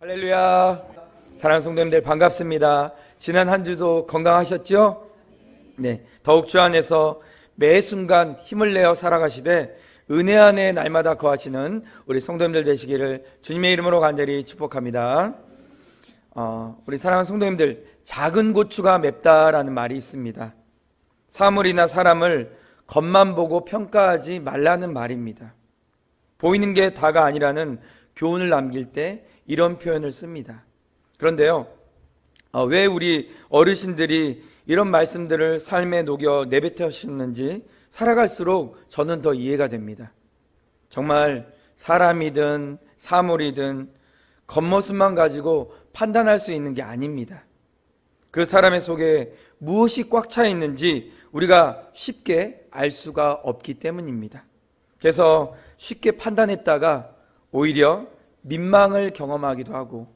할렐루야. 사랑하는 성도님들 반갑습니다. 지난 한 주도 건강하셨죠? 네, 더욱 주 안에서 매 순간 힘을 내어 살아가시되 은혜 안에 날마다 거하시는 우리 성도님들 되시기를 주님의 이름으로 간절히 축복합니다. 우리 사랑하는 성도님들, 작은 고추가 맵다라는 말이 있습니다. 사물이나 사람을 겉만 보고 평가하지 말라는 말입니다. 보이는 게 다가 아니라는 교훈을 남길 때 이런 표현을 씁니다. 그런데요, 왜 우리 어르신들이 이런 말씀들을 삶에 녹여 내뱉으셨는지 살아갈수록 저는 더 이해가 됩니다. 정말 사람이든 사물이든 겉모습만 가지고 판단할 수 있는 게 아닙니다. 그 사람의 속에 무엇이 꽉 차 있는지 우리가 쉽게 알 수가 없기 때문입니다. 그래서 쉽게 판단했다가 오히려 민망을 경험하기도 하고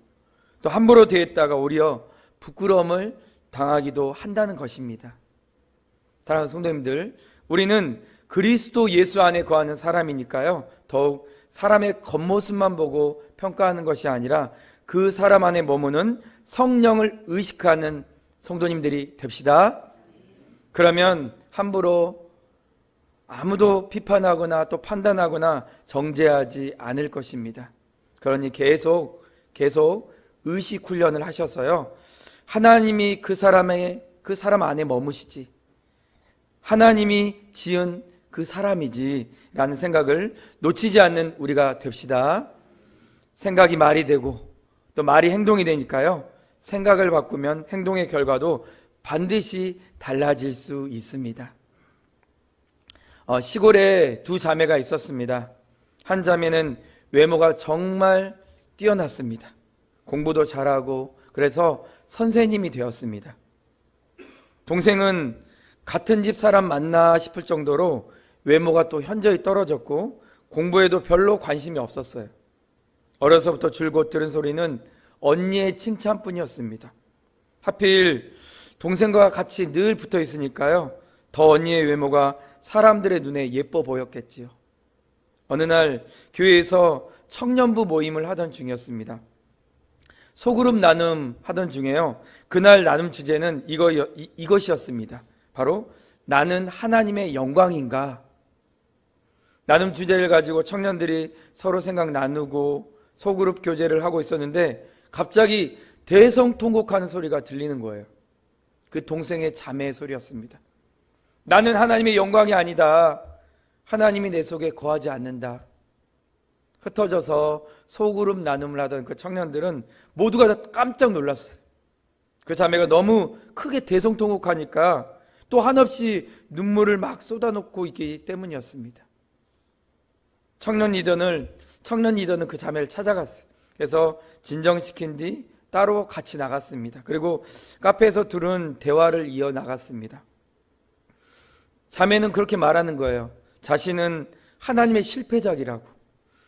또 함부로 대했다가 오히려 부끄러움을 당하기도 한다는 것입니다. 사랑하는 성도님들, 우리는 그리스도 예수 안에 거하는 사람이니까요, 더욱 사람의 겉모습만 보고 평가하는 것이 아니라 그 사람 안에 머무는 성령을 의식하는 성도님들이 됩시다. 그러면 함부로 아무도 비판하거나 또 판단하거나 정죄하지 않을 것입니다. 그러니 계속 의식 훈련을 하셔서요, 하나님이 그 사람 안에 머무시지, 하나님이 지은 그 사람이지 라는 생각을 놓치지 않는 우리가 됩시다. 생각이 말이 되고 또 말이 행동이 되니까요, 생각을 바꾸면 행동의 결과도 반드시 달라질 수 있습니다. 시골에 두 자매가 있었습니다. 한 자매는 외모가 정말 뛰어났습니다. 공부도 잘하고 그래서 선생님이 되었습니다. 동생은 같은 집 사람 맞나 싶을 정도로 외모가 또 현저히 떨어졌고 공부에도 별로 관심이 없었어요. 어려서부터 줄곧 들은 소리는 언니의 칭찬뿐이었습니다. 하필 동생과 같이 늘 붙어 있으니까요, 더 언니의 외모가 사람들의 눈에 예뻐 보였겠지요. 어느 날 교회에서 청년부 모임을 하던 중이었습니다. 소그룹 나눔 하던 중에요, 그날 나눔 주제는 이것이었습니다. 바로 나는 하나님의 영광인가? 나눔 주제를 가지고 청년들이 서로 생각 나누고 소그룹 교제를 하고 있었는데 갑자기 대성통곡하는 소리가 들리는 거예요. 그 동생의 자매의 소리였습니다. 나는 하나님의 영광이 아니다. 하나님이 내 속에 거하지 않는다. 흩어져서 소그룹 나눔을 하던 그 청년들은 모두가 다 깜짝 놀랐어요. 그 자매가 너무 크게 대성통곡하니까 또 한없이 눈물을 막 쏟아놓고 있기 때문이었습니다. 청년 리더는 그 자매를 찾아갔어요. 그래서 진정시킨 뒤 따로 같이 나갔습니다. 그리고 카페에서 둘은 대화를 이어나갔습니다. 자매는 그렇게 말하는 거예요. 자신은 하나님의 실패작이라고,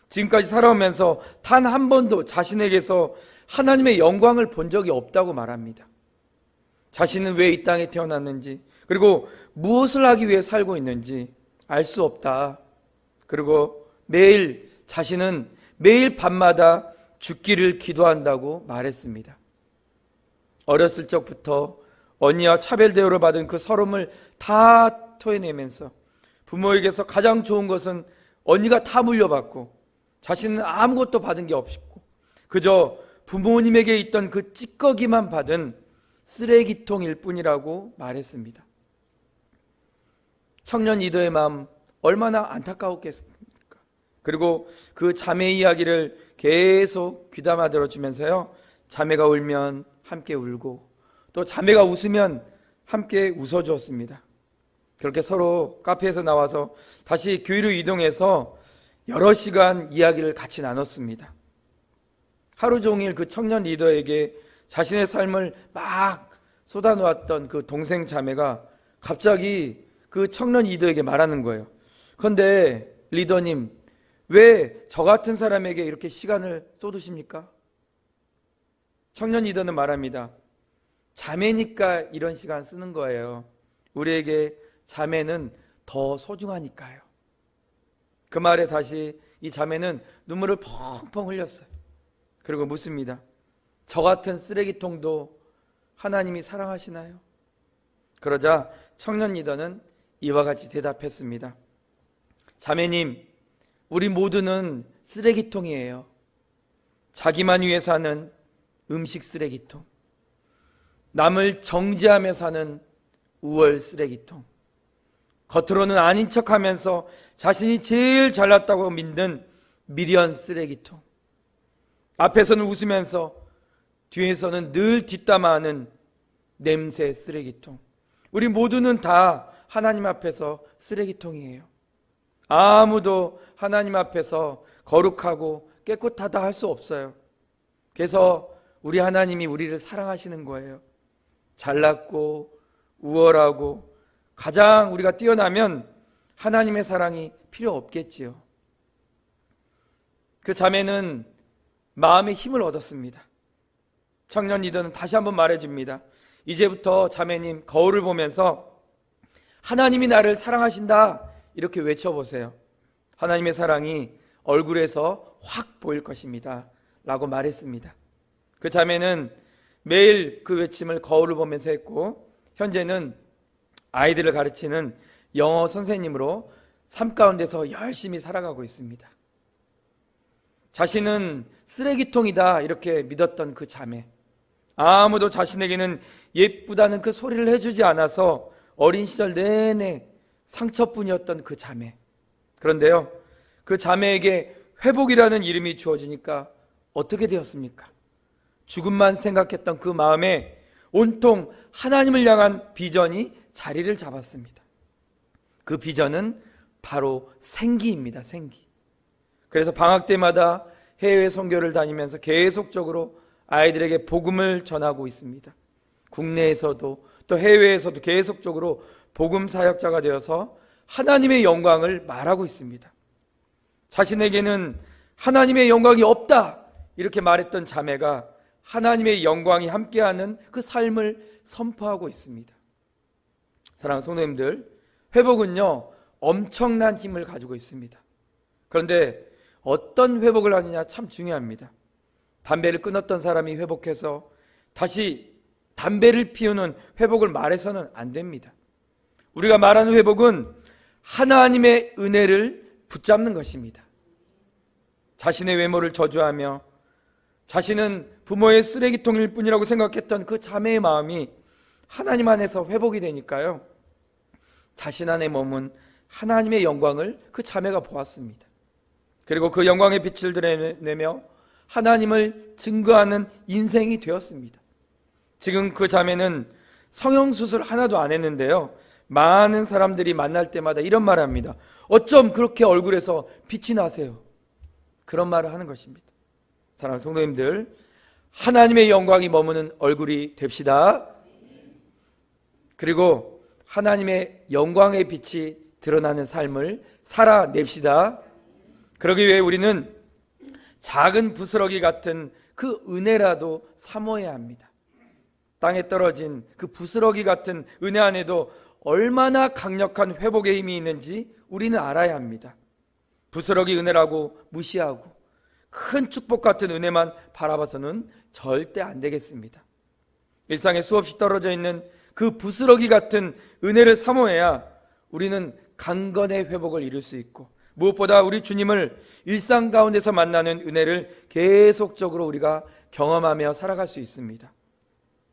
지금까지 살아오면서 단 한 번도 자신에게서 하나님의 영광을 본 적이 없다고 말합니다. 자신은 왜 이 땅에 태어났는지, 그리고 무엇을 하기 위해 살고 있는지 알 수 없다. 그리고 자신은 매일 밤마다 죽기를 기도한다고 말했습니다. 어렸을 적부터 언니와 차별 대우를 받은 그 서름을 다 토해내면서 부모에게서 가장 좋은 것은 언니가 다 물려받고 자신은 아무것도 받은 게 없고 그저 부모님에게 있던 그 찌꺼기만 받은 쓰레기통일 뿐이라고 말했습니다. 청년 리더의 마음 얼마나 안타까웠겠습니까? 그리고 그 자매 이야기를 계속 귀담아 들어주면서요, 자매가 울면 함께 울고 또 자매가 웃으면 함께 웃어주었습니다. 그렇게 서로 카페에서 나와서 다시 교회로 이동해서 여러 시간 이야기를 같이 나눴습니다. 하루 종일 그 청년 리더에게 자신의 삶을 막 쏟아놓았던 그 동생 자매가 갑자기 그 청년 리더에게 말하는 거예요. 그런데 리더님, 왜 저 같은 사람에게 이렇게 시간을 쏟으십니까? 청년 리더는 말합니다. 자매니까 이런 시간 쓰는 거예요. 우리에게 자매는 더 소중하니까요. 그 말에 다시 이 자매는 눈물을 펑펑 흘렸어요. 그리고 묻습니다. 저 같은 쓰레기통도 하나님이 사랑하시나요? 그러자 청년 리더는 이와 같이 대답했습니다. 자매님, 우리 모두는 쓰레기통이에요. 자기만 위해 사는 음식 쓰레기통, 남을 정죄하며 사는 우월 쓰레기통, 겉으로는 아닌 척하면서 자신이 제일 잘났다고 믿는 미련 쓰레기통, 앞에서는 웃으면서 뒤에서는 늘 뒷담화하는 냄새 쓰레기통. 우리 모두는 다 하나님 앞에서 쓰레기통이에요. 아무도 하나님 앞에서 거룩하고 깨끗하다 할 수 없어요. 그래서 우리 하나님이 우리를 사랑하시는 거예요. 잘났고 우월하고 가장 우리가 뛰어나면 하나님의 사랑이 필요 없겠지요. 그 자매는 마음의 힘을 얻었습니다. 청년 리더는 다시 한번 말해줍니다. 이제부터 자매님 거울을 보면서 하나님이 나를 사랑하신다 이렇게 외쳐보세요. 하나님의 사랑이 얼굴에서 확 보일 것입니다 라고 말했습니다. 그 자매는 매일 그 외침을 거울을 보면서 했고, 현재는 아이들을 가르치는 영어 선생님으로 삶 가운데서 열심히 살아가고 있습니다. 자신은 쓰레기통이다 이렇게 믿었던 그 자매, 아무도 자신에게는 예쁘다는 그 소리를 해주지 않아서 어린 시절 내내 상처뿐이었던 그 자매. 그런데요, 그 자매에게 회복이라는 이름이 주어지니까 어떻게 되었습니까? 죽음만 생각했던 그 마음에 온통 하나님을 향한 비전이 자리를 잡았습니다. 그 비전은 바로 생기입니다. 생기. 그래서 방학 때마다 해외 선교를 다니면서 계속적으로 아이들에게 복음을 전하고 있습니다. 국내에서도 또 해외에서도 계속적으로 복음 사역자가 되어서 하나님의 영광을 말하고 있습니다. 자신에게는 하나님의 영광이 없다 이렇게 말했던 자매가 하나님의 영광이 함께하는 그 삶을 선포하고 있습니다. 사랑하는 성도님들, 회복은요 엄청난 힘을 가지고 있습니다. 그런데 어떤 회복을 하느냐 참 중요합니다. 담배를 끊었던 사람이 회복해서 다시 담배를 피우는 회복을 말해서는 안 됩니다. 우리가 말하는 회복은 하나님의 은혜를 붙잡는 것입니다. 자신의 외모를 저주하며 자신은 부모의 쓰레기통일 뿐이라고 생각했던 그 자매의 마음이 하나님 안에서 회복이 되니까요, 자신 안에 머문 하나님의 영광을 그 자매가 보았습니다. 그리고 그 영광의 빛을 드러내며 하나님을 증거하는 인생이 되었습니다. 지금 그 자매는 성형수술 하나도 안 했는데요, 많은 사람들이 만날 때마다 이런 말을 합니다. 어쩜 그렇게 얼굴에서 빛이 나세요? 그런 말을 하는 것입니다. 사랑하는 성도님들, 하나님의 영광이 머무는 얼굴이 됩시다. 그리고 하나님의 영광의 빛이 드러나는 삶을 살아냅시다. 그러기 위해 우리는 작은 부스러기 같은 그 은혜라도 사모해야 합니다. 땅에 떨어진 그 부스러기 같은 은혜 안에도 얼마나 강력한 회복의 힘이 있는지 우리는 알아야 합니다. 부스러기 은혜라고 무시하고 큰 축복 같은 은혜만 바라봐서는 절대 안 되겠습니다. 일상에 수없이 떨어져 있는 그 부스러기 같은 은혜를 사모해야 우리는 강건의 회복을 이룰 수 있고, 무엇보다 우리 주님을 일상 가운데서 만나는 은혜를 계속적으로 우리가 경험하며 살아갈 수 있습니다.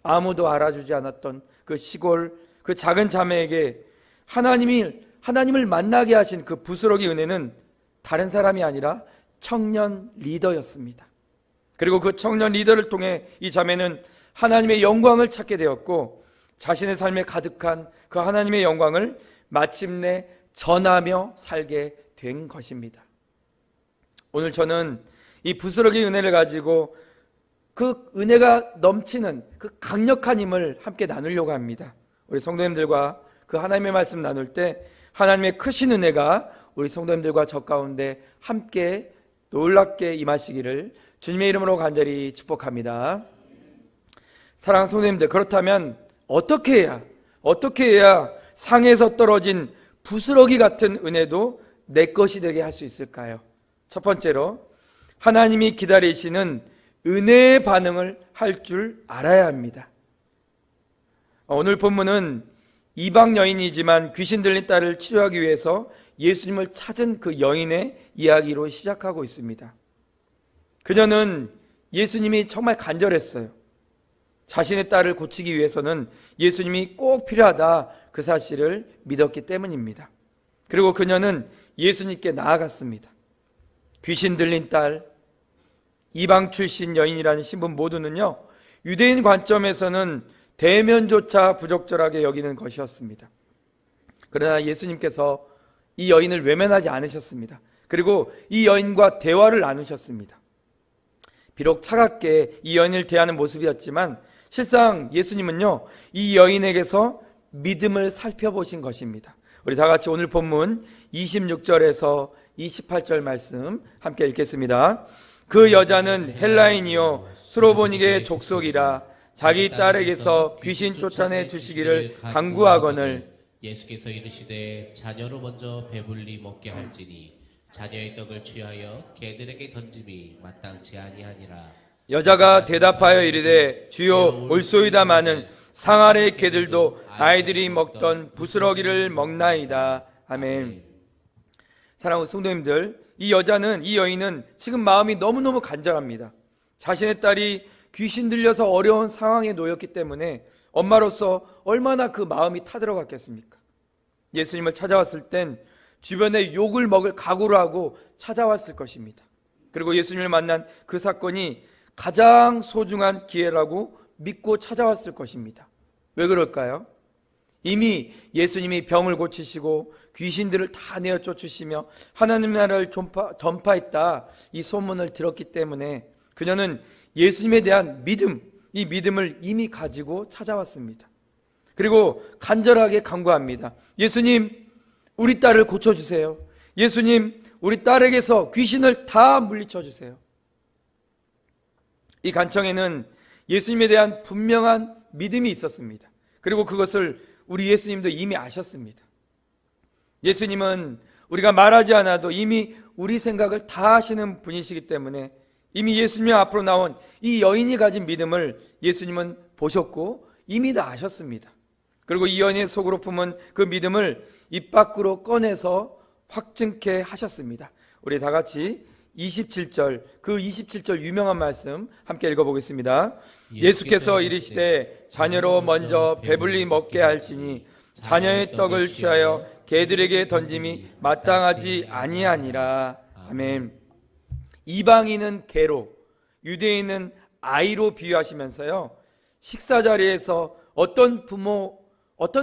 아무도 알아주지 않았던 그 시골 그 작은 자매에게 하나님을 만나게 하신 그 부스러기 은혜는 다른 사람이 아니라 청년 리더였습니다. 그리고 그 청년 리더를 통해 이 자매는 하나님의 영광을 찾게 되었고, 자신의 삶에 가득한 그 하나님의 영광을 마침내 전하며 살게 된 것입니다. 오늘 저는 이 부스러기 은혜를 가지고 그 은혜가 넘치는 그 강력한 힘을 함께 나누려고 합니다. 우리 성도님들과 그 하나님의 말씀 나눌 때 하나님의 크신 은혜가 우리 성도님들과 저 가운데 함께 놀랍게 임하시기를 주님의 이름으로 간절히 축복합니다. 사랑하는 성도님들, 그렇다면 어떻게 해야 상에서 떨어진 부스러기 같은 은혜도 내 것이 되게 할 수 있을까요? 첫 번째로, 하나님이 기다리시는 은혜의 반응을 할 줄 알아야 합니다. 오늘 본문은 이방 여인이지만 귀신 들린 딸을 치료하기 위해서 예수님을 찾은 그 여인의 이야기로 시작하고 있습니다. 그녀는 예수님이 정말 간절했어요. 자신의 딸을 고치기 위해서는 예수님이 꼭 필요하다, 그 사실을 믿었기 때문입니다. 그리고 그녀는 예수님께 나아갔습니다. 귀신 들린 딸, 이방 출신 여인이라는 신분 모두는요, 유대인 관점에서는 대면조차 부적절하게 여기는 것이었습니다. 그러나 예수님께서 이 여인을 외면하지 않으셨습니다. 그리고 이 여인과 대화를 나누셨습니다. 비록 차갑게 이 여인을 대하는 모습이었지만 실상 예수님은요, 이 여인에게서 믿음을 살펴보신 것입니다. 우리 다 같이 오늘 본문 26절에서 28절 말씀 함께 읽겠습니다. 그 여자는 헬라인이요 수로보닉의 족속이라 자기 딸에게서 귀신 쫓아내 주시기를 간구하거늘 예수께서 이르시되 자녀로 먼저 배불리 먹게 할지니 자녀의 떡을 취하여 개들에게 던짐이 마땅치 아니하니라. 여자가 대답하여 이르되 주여 올소이다마는 상 아래 개들도 아이들이 먹던 부스러기를 먹나이다. 아멘. 사랑하는 성도님들, 이 여인은 지금 마음이 너무너무 간절합니다. 자신의 딸이 귀신 들려서 어려운 상황에 놓였기 때문에 엄마로서 얼마나 그 마음이 타들어갔겠습니까? 예수님을 찾아왔을 땐 주변에 욕을 먹을 각오를 하고 찾아왔을 것입니다. 그리고 예수님을 만난 그 사건이 가장 소중한 기회라고 믿고 찾아왔을 것입니다. 왜 그럴까요? 이미 예수님이 병을 고치시고 귀신들을 다 내어 쫓으시며 하나님 나라를 전파했다, 이 소문을 들었기 때문에 그녀는 예수님에 대한 믿음, 이 믿음을 이미 가지고 찾아왔습니다. 그리고 간절하게 간구합니다. 예수님, 우리 딸을 고쳐주세요. 예수님, 우리 딸에게서 귀신을 다 물리쳐 주세요. 이 간청에는 예수님에 대한 분명한 믿음이 있었습니다. 그리고 그것을 우리 예수님도 이미 아셨습니다. 예수님은 우리가 말하지 않아도 이미 우리 생각을 다 하시는 분이시기 때문에 이미 예수님 앞으로 나온 이 여인이 가진 믿음을 예수님은 보셨고 이미 다 아셨습니다. 그리고 이 여인의 속으로 품은 그 믿음을 입 밖으로 꺼내서 확증케 하셨습니다. 우리 다 같이 27절, 그 27절 유명한 말씀 함께 읽어보겠습니다. 예수께서 이르시되 자녀로 먼저 배불리 먹게 할지니 자녀의 떡을 취하여 개들에게 던짐이 마땅하지 아니하니라. 아멘. 이방인은 개로, 유대인은 아이로 비유하시면서요, 식사 자리에서 어떤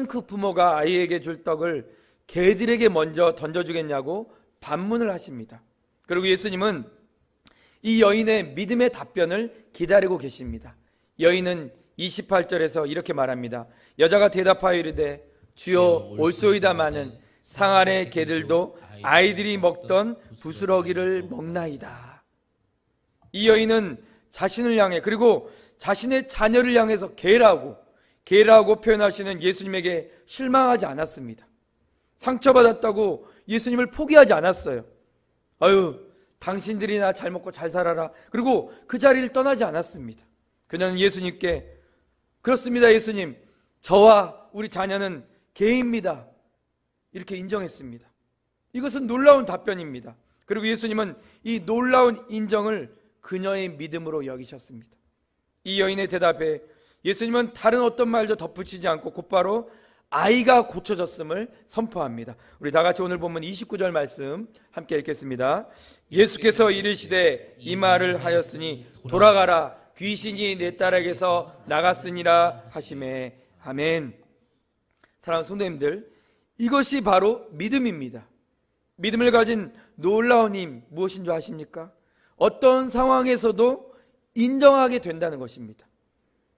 그 부모가 아이에게 줄 떡을 개들에게 먼저 던져주겠냐고 반문을 하십니다. 그리고 예수님은 이 여인의 믿음의 답변을 기다리고 계십니다. 여인은 28절에서 이렇게 말합니다. 여자가 대답하여 이르되 주여 올소이다마는 상 아래 개들도 아이들이 먹던 부스러기를 먹나이다. 이 여인은 자신을 향해, 그리고 자신의 자녀를 향해서 개라고 표현하시는 예수님에게 실망하지 않았습니다. 상처받았다고 예수님을 포기하지 않았어요. 아유, 당신들이나 잘 먹고 잘 살아라. 그리고 그 자리를 떠나지 않았습니다. 그녀는 예수님께 그렇습니다, 예수님, 저와 우리 자녀는 개입니다, 이렇게 인정했습니다. 이것은 놀라운 답변입니다. 그리고 예수님은 이 놀라운 인정을 그녀의 믿음으로 여기셨습니다. 이 여인의 대답에 예수님은 다른 어떤 말도 덧붙이지 않고 곧바로 아이가 고쳐졌음을 선포합니다. 우리 다 같이 오늘 본문 29절 말씀 함께 읽겠습니다. 예수께서 이르시되 이 말을 하였으니 돌아가라, 귀신이 내 딸에게서 나갔으니라 하시매. 아멘. 사랑하는 성도님들, 이것이 바로 믿음입니다. 믿음을 가진 놀라운 힘 무엇인 줄 아십니까? 어떤 상황에서도 인정하게 된다는 것입니다.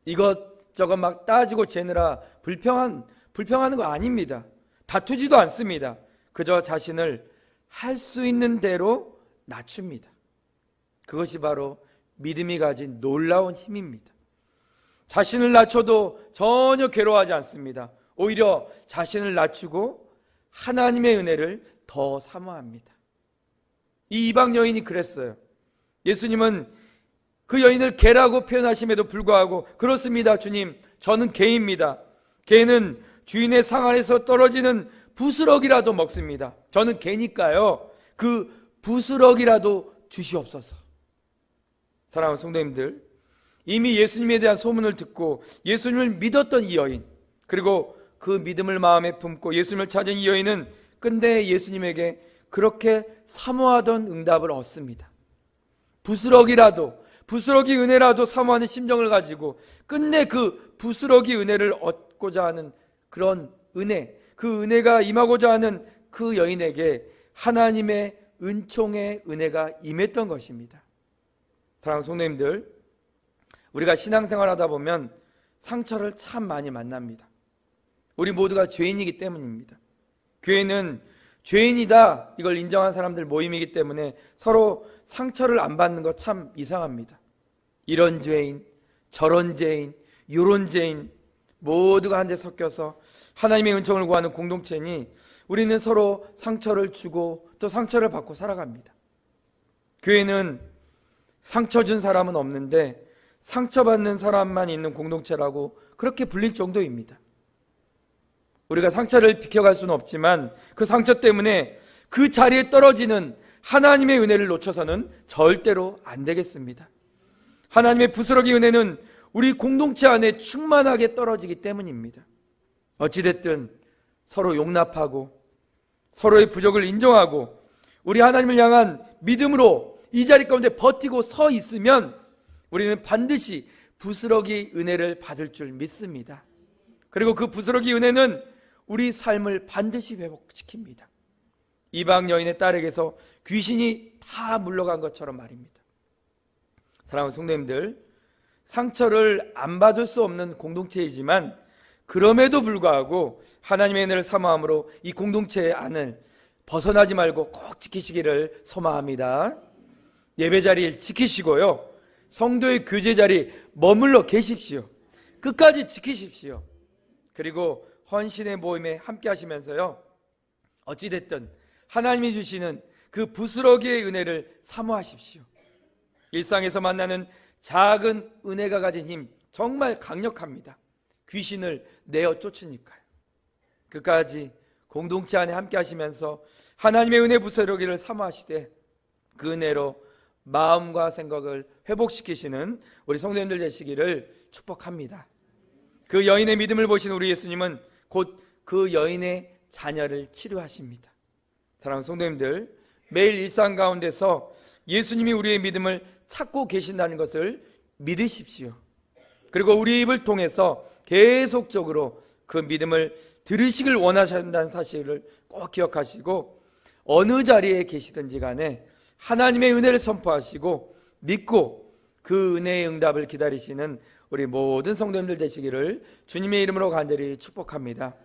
이것저것 막 따지고 재느라 불평하는 거 아닙니다. 다투지도 않습니다. 그저 자신을 할 수 있는 대로 낮춥니다. 그것이 바로 믿음이 가진 놀라운 힘입니다. 자신을 낮춰도 전혀 괴로워하지 않습니다. 오히려 자신을 낮추고 하나님의 은혜를 더 사모합니다. 이 이방 여인이 그랬어요. 예수님은 그 여인을 개라고 표현하심에도 불구하고 그렇습니다 주님, 저는 개입니다. 개는 주인의 상 안에서 떨어지는 부스러기라도 먹습니다. 저는 개니까요 그 부스러기라도 주시옵소서. 사랑하는 성도님들, 이미 예수님에 대한 소문을 듣고 예수님을 믿었던 이 여인, 그리고 그 믿음을 마음에 품고 예수님을 찾은 이 여인은 끝내 예수님에게 그렇게 사모하던 응답을 얻습니다. 부스러기 은혜라도 사모하는 심정을 가지고 끝내 그 부스러기 은혜를 얻고자 하는 그런 은혜, 그 은혜가 임하고자 하는 그 여인에게 하나님의 은총의 은혜가 임했던 것입니다. 사랑하는 성도님들, 우리가 신앙생활 하다 보면 상처를 참 많이 만납니다. 우리 모두가 죄인이기 때문입니다. 교회는 죄인이다 이걸 인정한 사람들 모임이기 때문에 서로 상처를 안 받는 거 참 이상합니다. 이런 죄인, 저런 죄인, 요런 죄인 모두가 한데 섞여서 하나님의 은총을 구하는 공동체니 우리는 서로 상처를 주고 또 상처를 받고 살아갑니다. 교회는 상처 준 사람은 없는데 상처받는 사람만 있는 공동체라고 그렇게 불릴 정도입니다. 우리가 상처를 비켜갈 수는 없지만 그 상처 때문에 그 자리에 떨어지는 하나님의 은혜를 놓쳐서는 절대로 안 되겠습니다. 하나님의 부스러기 은혜는 우리 공동체 안에 충만하게 떨어지기 때문입니다. 어찌됐든 서로 용납하고 서로의 부족을 인정하고 우리 하나님을 향한 믿음으로 이 자리 가운데 버티고 서 있으면 우리는 반드시 부스러기 은혜를 받을 줄 믿습니다. 그리고 그 부스러기 은혜는 우리 삶을 반드시 회복시킵니다. 이방 여인의 딸에게서 귀신이 다 물러간 것처럼 말입니다. 사랑하는 성도님들, 상처를 안 받을 수 없는 공동체이지만 그럼에도 불구하고 하나님의 은혜를 사모함으로 이 공동체의 안을 벗어나지 말고 꼭 지키시기를 소망합니다. 예배 자리를 지키시고요, 성도의 교제 자리 머물러 계십시오. 끝까지 지키십시오. 그리고 헌신의 모임에 함께 하시면서요, 어찌됐든 하나님이 주시는 그 부스러기의 은혜를 사모하십시오. 일상에서 만나는 작은 은혜가 가진 힘 정말 강력합니다. 귀신을 내어 쫓으니까요. 끝까지 공동체 안에 함께 하시면서 하나님의 은혜 부스러기를 사모하시되 그 은혜로 마음과 생각을 회복시키시는 우리 성도님들 되시기를 축복합니다. 그 여인의 믿음을 보신 우리 예수님은 곧 그 여인의 자녀를 치료하십니다. 사랑하는 성도님들, 매일 일상 가운데서 예수님이 우리의 믿음을 찾고 계신다는 것을 믿으십시오. 그리고 우리 입을 통해서 계속적으로 그 믿음을 들으시길 원하신다는 사실을 꼭 기억하시고 어느 자리에 계시든지 간에 하나님의 은혜를 선포하시고 믿고 그 은혜의 응답을 기다리시는 우리 모든 성도님들 되시기를 주님의 이름으로 간절히 축복합니다.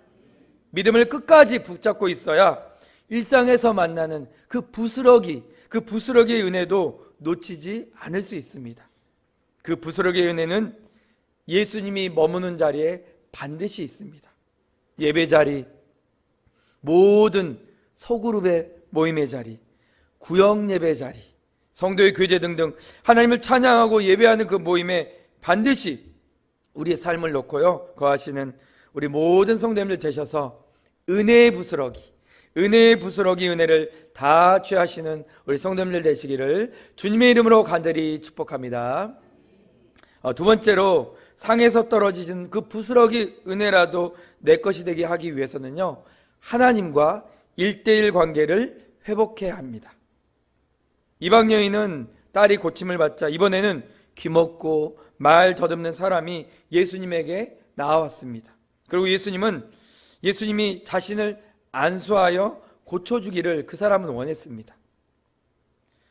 믿음을 끝까지 붙잡고 있어야 일상에서 만나는 그 부스러기의 은혜도 놓치지 않을 수 있습니다. 그 부스러기의 은혜는 예수님이 머무는 자리에 반드시 있습니다. 예배 자리, 모든 소그룹의 모임의 자리, 구역 예배 자리, 성도의 교제 등등 하나님을 찬양하고 예배하는 그 모임에 반드시 우리의 삶을 놓고요 거하시는 우리 모든 성도님들 되셔서 은혜의 부스러기 은혜를 다 취하시는 우리 성도님들 되시기를 주님의 이름으로 간절히 축복합니다. 두 번째로 상에서 떨어지신 그 부스러기 은혜라도 내 것이 되게 하기 위해서는요, 하나님과 1:1 관계를 회복해야 합니다. 이방 여인은 딸이 고침을 받자 이번에는 귀먹고 말 더듬는 사람이 예수님에게 나왔습니다. 그리고 예수님이 자신을 안수하여 고쳐주기를 그 사람은 원했습니다.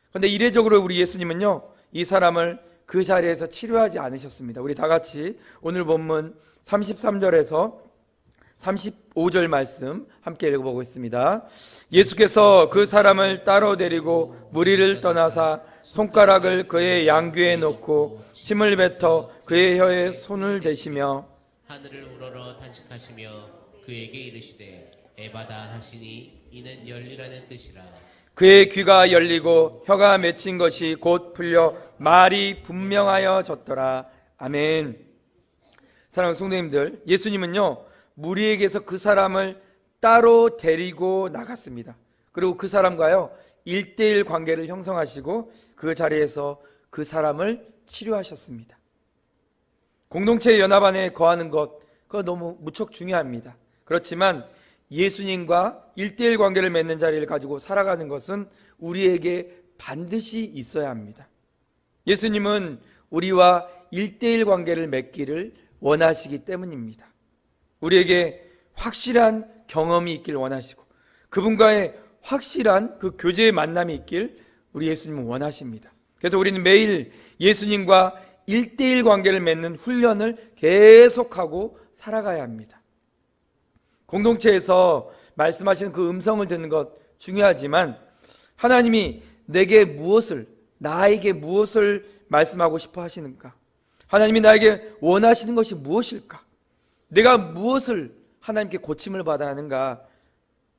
그런데 이례적으로 우리 예수님은요, 이 사람을 그 자리에서 치료하지 않으셨습니다. 우리 다 같이 오늘 본문 33절에서 35절 말씀 함께 읽어보겠습니다. 예수께서 그 사람을 따로 데리고 무리를 떠나사 손가락을 그의 양귀에 놓고 침을 뱉어 그의 혀에 손을 대시며 하늘을 우러러 탄식하시며 그에게 이르시되 에바다 하시니 이는 열리라는 뜻이라. 그의 귀가 열리고 혀가 맺힌 것이 곧 풀려 말이 분명하여졌더라. 아멘. 사랑하는 성도님들, 예수님은요 무리에게서 그 사람을 따로 데리고 나갔습니다. 그리고 그 사람과요 1대1 관계를 형성하시고 그 자리에서 그 사람을 치료하셨습니다. 공동체의 연합 안에 거하는 것, 그거 너무 무척 중요합니다. 그렇지만 예수님과 1대1 관계를 맺는 자리를 가지고 살아가는 것은 우리에게 반드시 있어야 합니다. 예수님은 우리와 1대1 관계를 맺기를 원하시기 때문입니다. 우리에게 확실한 경험이 있길 원하시고 그분과의 확실한 그 교제의 만남이 있길 우리 예수님은 원하십니다. 그래서 우리는 매일 예수님과 1대1 관계를 맺는 훈련을 계속하고 살아가야 합니다. 공동체에서 말씀하시는 그 음성을 듣는 것 중요하지만 하나님이 나에게 무엇을 말씀하고 싶어 하시는가? 하나님이 나에게 원하시는 것이 무엇일까? 내가 무엇을 하나님께 고침을 받아야 하는가?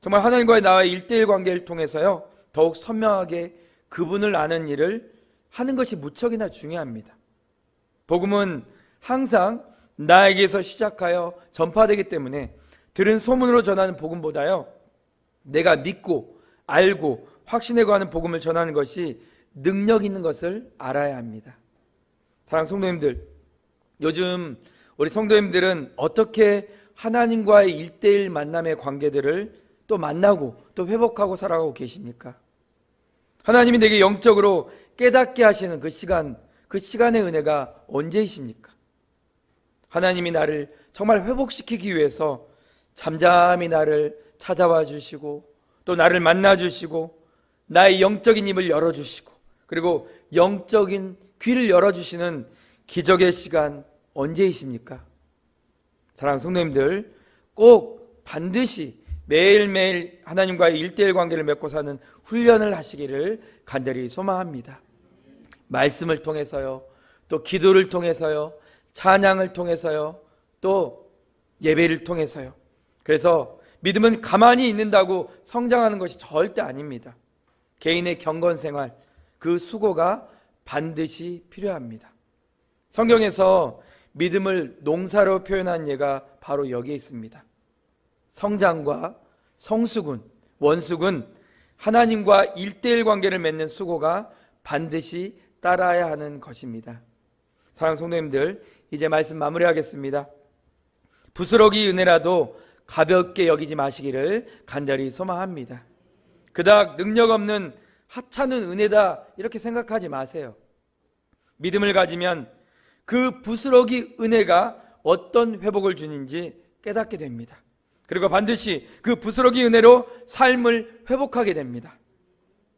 정말 하나님과의 나와의 1대1 관계를 통해서요 더욱 선명하게 그분을 아는 일을 하는 것이 무척이나 중요합니다. 복음은 항상 나에게서 시작하여 전파되기 때문에 들은 소문으로 전하는 복음보다요 내가 믿고 알고 확신하고 하는 복음을 전하는 것이 능력 있는 것을 알아야 합니다. 사랑하는 성도님들, 요즘 우리 성도님들은 어떻게 하나님과의 1대1 만남의 관계들을 또 만나고 또 회복하고 살아가고 계십니까? 하나님이 내게 영적으로 깨닫게 하시는 그 시간의 은혜가 언제이십니까? 하나님이 나를 정말 회복시키기 위해서 잠잠히 나를 찾아와 주시고 또 나를 만나 주시고 나의 영적인 입을 열어주시고 그리고 영적인 귀를 열어주시는 기적의 시간 언제이십니까? 사랑하는 성도님들, 꼭 반드시 매일매일 하나님과의 1대1 관계를 맺고 사는 훈련을 하시기를 간절히 소망합니다. 말씀을 통해서요, 또 기도를 통해서요, 찬양을 통해서요, 또 예배를 통해서요. 그래서 믿음은 가만히 있는다고 성장하는 것이 절대 아닙니다. 개인의 경건 생활, 그 수고가 반드시 필요합니다. 성경에서 믿음을 농사로 표현한 예가 바로 여기에 있습니다. 성장과 성숙은, 원숙은 하나님과 1대1 관계를 맺는 수고가 반드시 따라야 하는 것입니다. 사랑하는 성도님들, 이제 말씀 마무리하겠습니다. 부스러기 은혜라도 가볍게 여기지 마시기를 간절히 소망합니다. 그닥 능력 없는 하찮은 은혜다 이렇게 생각하지 마세요. 믿음을 가지면 그 부스러기 은혜가 어떤 회복을 주는지 깨닫게 됩니다. 그리고 반드시 그 부스러기 은혜로 삶을 회복하게 됩니다.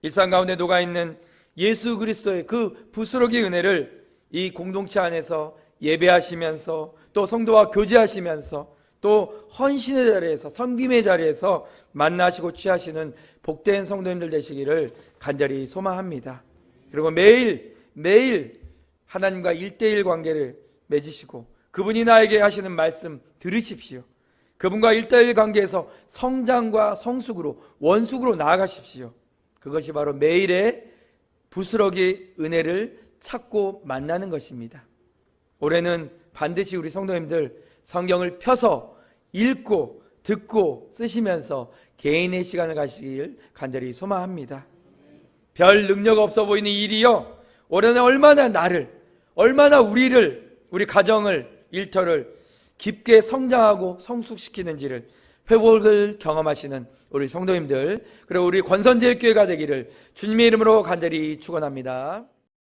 일상 가운데 녹아있는 예수 그리스도의 그 부스러기 은혜를 이 공동체 안에서 예배하시면서 또 성도와 교제하시면서 또 헌신의 자리에서 섬김의 자리에서 만나시고 취하시는 복된 성도님들 되시기를 간절히 소망합니다. 그리고 매일 하나님과 1대1 관계를 맺으시고 그분이 나에게 하시는 말씀 들으십시오. 그분과 1대1 관계에서 성장과 성숙으로 원숙으로 나아가십시오. 그것이 바로 매일의 부스러기 은혜를 찾고 만나는 것입니다. 올해는 반드시 우리 성도님들 성경을 펴서 읽고 듣고 쓰시면서 개인의 시간을 가시길 간절히 소망합니다. 별 능력 없어 보이는 일이요, 올해는 얼마나 우리 가정을, 일터를 깊게 성장하고 성숙시키는지를 회복을 경험하시는 우리 성도님들, 그리고 우리 권선제일교회가 되기를 주님의 이름으로 간절히 축원합니다.